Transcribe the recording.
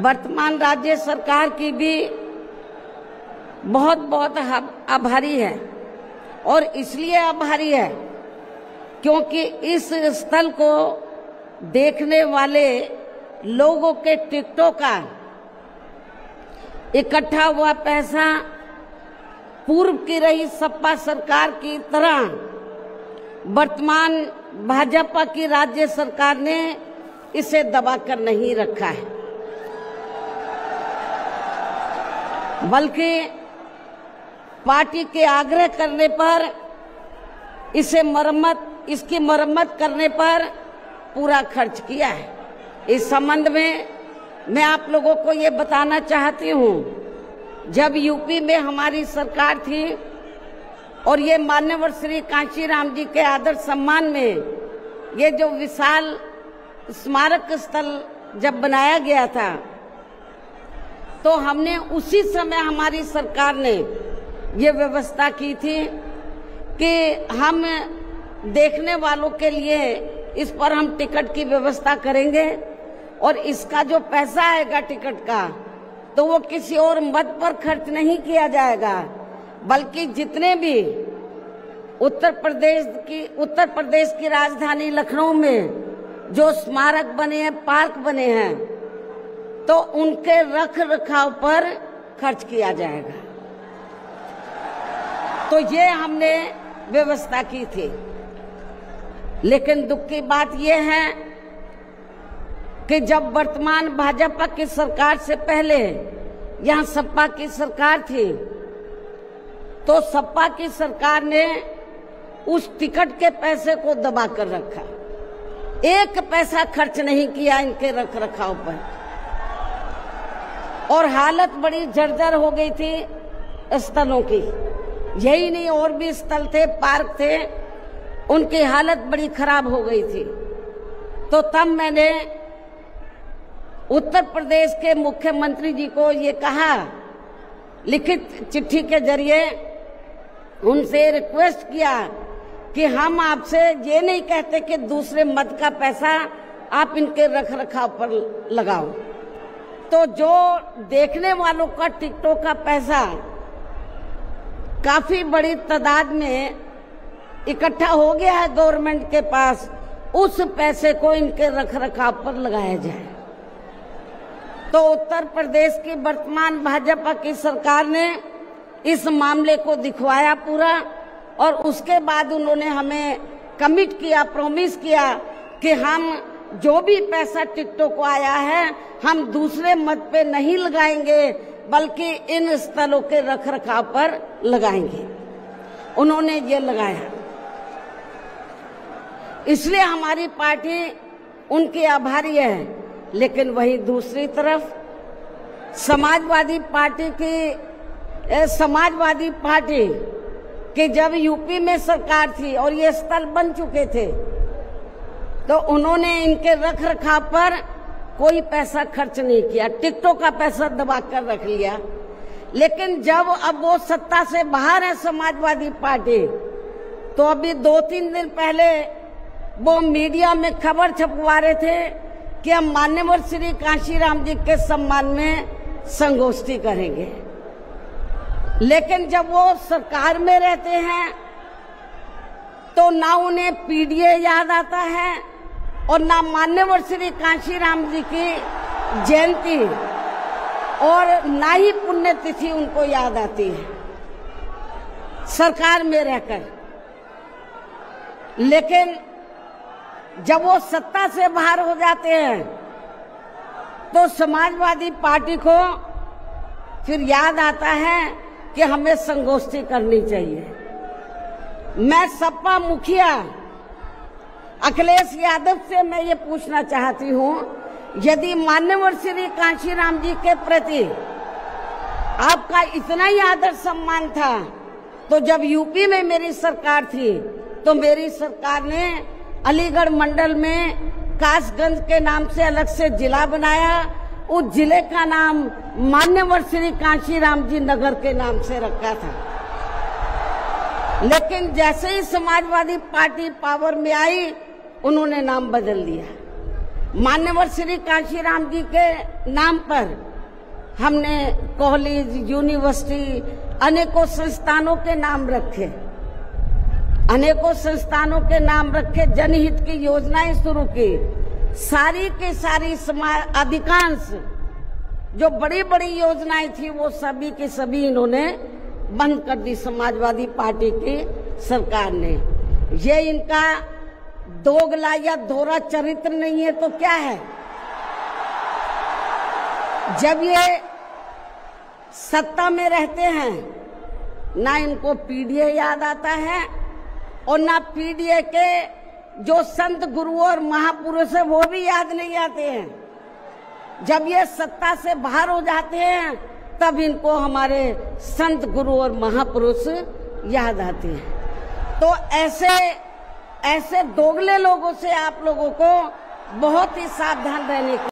वर्तमान राज्य सरकार की भी बहुत बहुत आभारी है। और इसलिए आभारी है क्योंकि इस स्थल को देखने वाले लोगों के टिकटों का इकट्ठा हुआ पैसा पूर्व की रही सपा सरकार की तरह वर्तमान भाजपा की राज्य सरकार ने इसे दबाकर नहीं रखा है, बल्कि पार्टी के आग्रह करने पर इसकी मरम्मत करने पर पूरा खर्च किया है। इस संबंध में मैं आप लोगों को ये बताना चाहती हूँ, जब यूपी में हमारी सरकार थी और ये मान्यवर श्री कांशीराम जी के आदर सम्मान में ये जो विशाल स्मारक स्थल जब बनाया गया था, तो हमने उसी समय हमारी सरकार ने ये व्यवस्था की थी कि हम देखने वालों के लिए इस पर हम टिकट की व्यवस्था करेंगे और इसका जो पैसा आएगा टिकट का, तो वो किसी और मद पर खर्च नहीं किया जाएगा, बल्कि जितने भी उत्तर प्रदेश की राजधानी लखनऊ में जो स्मारक बने हैं, पार्क बने हैं, तो उनके रख रखाव पर खर्च किया जाएगा। तो ये हमने व्यवस्था की थी। लेकिन दुख की बात यह है कि जब वर्तमान भाजपा की सरकार से पहले यहाँ सपा की सरकार थी, तो सपा की सरकार ने उस टिकट के पैसे को दबा कर रखा, एक पैसा खर्च नहीं किया इनके रख रखाव पर, और हालत बड़ी जर्जर हो गई थी स्थलों की। यही नहीं, और भी स्थल थे, पार्क थे, उनकी हालत बड़ी खराब हो गई थी। तो तब मैंने उत्तर प्रदेश के मुख्यमंत्री जी को ये कहा, लिखित चिट्ठी के जरिए उनसे रिक्वेस्ट किया कि हम आपसे ये नहीं कहते कि दूसरे मद का पैसा आप इनके रख रखाव पर लगाओ। तो जो देखने वालों का टिकटों का पैसा काफी बड़ी तादाद में इकट्ठा हो गया है गवर्नमेंट के पास, उस पैसे को इनके रख रखाव पर लगाया जाए। तो उत्तर प्रदेश की वर्तमान भाजपा की सरकार ने इस मामले को दिखवाया पूरा, और उसके बाद उन्होंने हमें कमिट किया, प्रॉमिस किया कि हम जो भी पैसा टिकटों को आया है हम दूसरे मद पे नहीं लगाएंगे, बल्कि इन स्थलों के रख रखाव पर लगाएंगे। उन्होंने ये लगाया, इसलिए हमारी पार्टी उनकी आभारी है। लेकिन वहीं दूसरी तरफ समाजवादी पार्टी कि जब यूपी में सरकार थी और ये स्थल बन चुके थे, तो उन्होंने इनके रख रखाव पर कोई पैसा खर्च नहीं किया, टिकटों का पैसा दबा कर रख लिया। लेकिन जब अब वो सत्ता से बाहर है समाजवादी पार्टी, तो अभी 2-3 दिन पहले वो मीडिया में खबर छपवा रहे थे कि हम मान्यवर श्री कांशीराम जी के सम्मान में संगोष्ठी करेंगे। लेकिन जब वो सरकार में रहते हैं तो ना उन्हें पीडीए याद आता है और ना मान्यवर श्री कांशीराम जी की जयंती और ना ही पुण्यतिथि उनको याद आती है सरकार में रहकर। लेकिन जब वो सत्ता से बाहर हो जाते हैं तो समाजवादी पार्टी को फिर याद आता है कि हमें संगोष्ठी करनी चाहिए। मैं सपा मुखिया अखिलेश यादव से मैं ये पूछना चाहती हूँ, यदि मान्यवर श्री कांशीराम जी के प्रति आपका इतना ही आदर सम्मान था, तो जब यूपी में मेरी सरकार थी तो मेरी सरकार ने अलीगढ़ मंडल में कासगंज के नाम से अलग से जिला बनाया, उस जिले का नाम मान्यवर श्री कांशीराम जी नगर के नाम से रखा था। लेकिन जैसे ही समाजवादी पार्टी पावर में आई, उन्होंने नाम बदल दिया। मान्यवर श्री कांशीराम जी के नाम पर हमने कॉलेज, यूनिवर्सिटी, अनेकों संस्थानों के नाम रखे, अनेकों संस्थानों के नाम रखे, जनहित की योजनाएं शुरू की। सारी के सारी अधिकांश जो बड़ी बड़ी योजनाएं थी वो सभी के सभी इन्होंने बंद कर दी समाजवादी पार्टी की सरकार ने। ये इनका दोगला या दोहरा चरित्र नहीं है तो क्या है? जब ये सत्ता में रहते हैं ना इनको पीडीए याद आता है और ना पीडीए के जो संत गुरु और महापुरुष है वो भी याद नहीं आते हैं। जब ये सत्ता से बाहर हो जाते हैं तब इनको हमारे संत गुरु और महापुरुष याद आते हैं। तो ऐसे दोगले लोगों से आप लोगों को बहुत ही सावधान रहने की